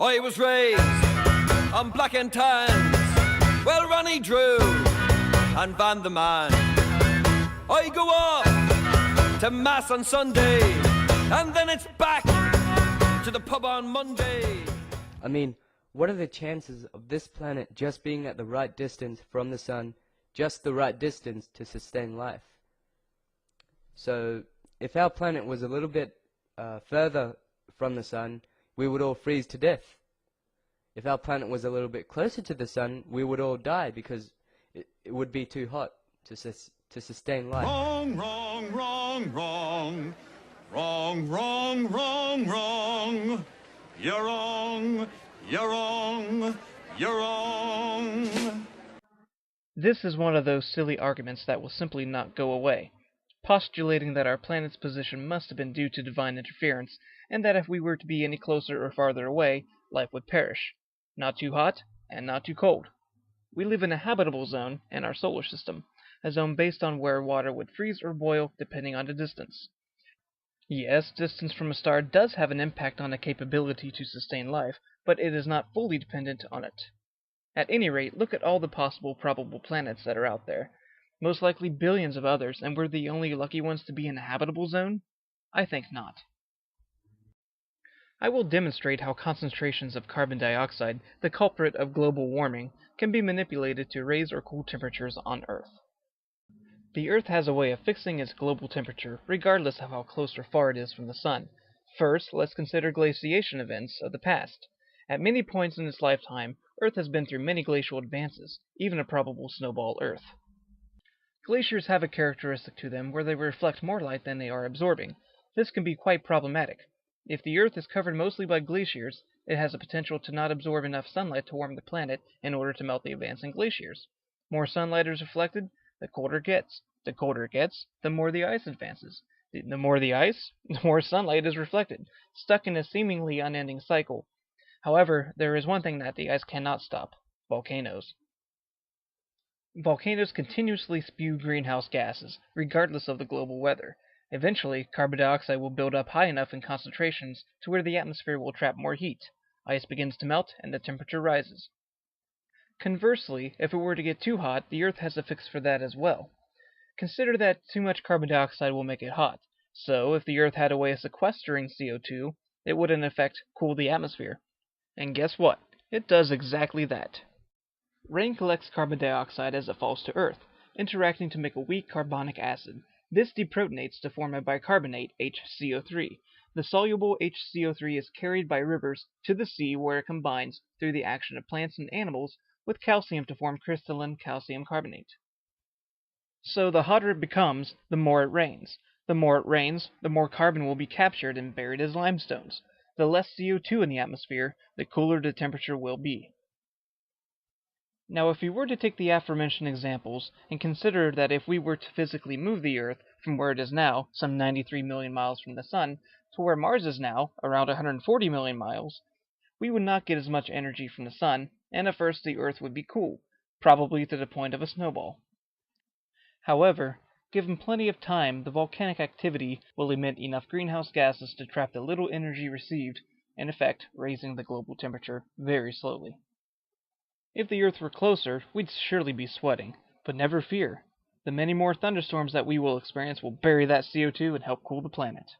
I was raised on black and tans, well Ronnie Drew and Van the Man. I go off to Mass on Sunday, and then it's back to the pub on Monday. I mean, what are the chances of this planet just being at the right distance from the sun, just the right distance to sustain life? So, if our planet was a little bit further from the sun, we would all freeze to death. If our planet was a little bit closer to the sun, we would all die because it would be too hot to sustain life. Wrong, wrong, wrong, wrong. Wrong, wrong, wrong, wrong. You're wrong, you're wrong, you're wrong. This is one of those silly arguments that will simply not go away, postulating that our planet's position must have been due to divine interference, and that if we were to be any closer or farther away, life would perish. Not too hot, and not too cold. We live in a habitable zone in our solar system, a zone based on where water would freeze or boil depending on the distance. Yes, distance from a star does have an impact on the capability to sustain life, but it is not fully dependent on it. At any rate, look at all the possible probable planets that are out there. Most likely billions of others, and we're the only lucky ones to be in a habitable zone? I think not. I will demonstrate how concentrations of carbon dioxide, the culprit of global warming, can be manipulated to raise or cool temperatures on Earth. The Earth has a way of fixing its global temperature, regardless of how close or far it is from the sun. First, let's consider glaciation events of the past. At many points in its lifetime, Earth has been through many glacial advances, even a probable snowball Earth. Glaciers have a characteristic to them where they reflect more light than they are absorbing. This can be quite problematic. If the Earth is covered mostly by glaciers, it has a potential to not absorb enough sunlight to warm the planet in order to melt the advancing glaciers. More sunlight is reflected, the colder it gets. The colder it gets, the more the ice advances. The more the ice, the more sunlight is reflected, stuck in a seemingly unending cycle. However, there is one thing that the ice cannot stop: volcanoes. Volcanoes continuously spew greenhouse gases, regardless of the global weather. Eventually, carbon dioxide will build up high enough in concentrations to where the atmosphere will trap more heat. Ice begins to melt, and the temperature rises. Conversely, if it were to get too hot, the Earth has a fix for that as well. Consider that too much carbon dioxide will make it hot. So, if the Earth had a way of sequestering CO2, it would in effect cool the atmosphere. And guess what? It does exactly that. Rain collects carbon dioxide as it falls to Earth, interacting to make a weak carbonic acid. This deprotonates to form a bicarbonate, HCO3. The soluble HCO3 is carried by rivers to the sea where it combines, through the action of plants and animals, with calcium to form crystalline calcium carbonate. So the hotter it becomes, the more it rains. The more it rains, the more carbon will be captured and buried as limestones. The less CO2 in the atmosphere, the cooler the temperature will be. Now, if we were to take the aforementioned examples and consider that if we were to physically move the Earth from where it is now, some 93 million miles from the Sun, to where Mars is now, around 140 million miles, we would not get as much energy from the Sun, and at first the Earth would be cool, probably to the point of a snowball. However, given plenty of time, the volcanic activity will emit enough greenhouse gases to trap the little energy received, in effect raising the global temperature very slowly. If the Earth were closer, we'd surely be sweating, but never fear. The many more thunderstorms that we will experience will bury that CO2 and help cool the planet.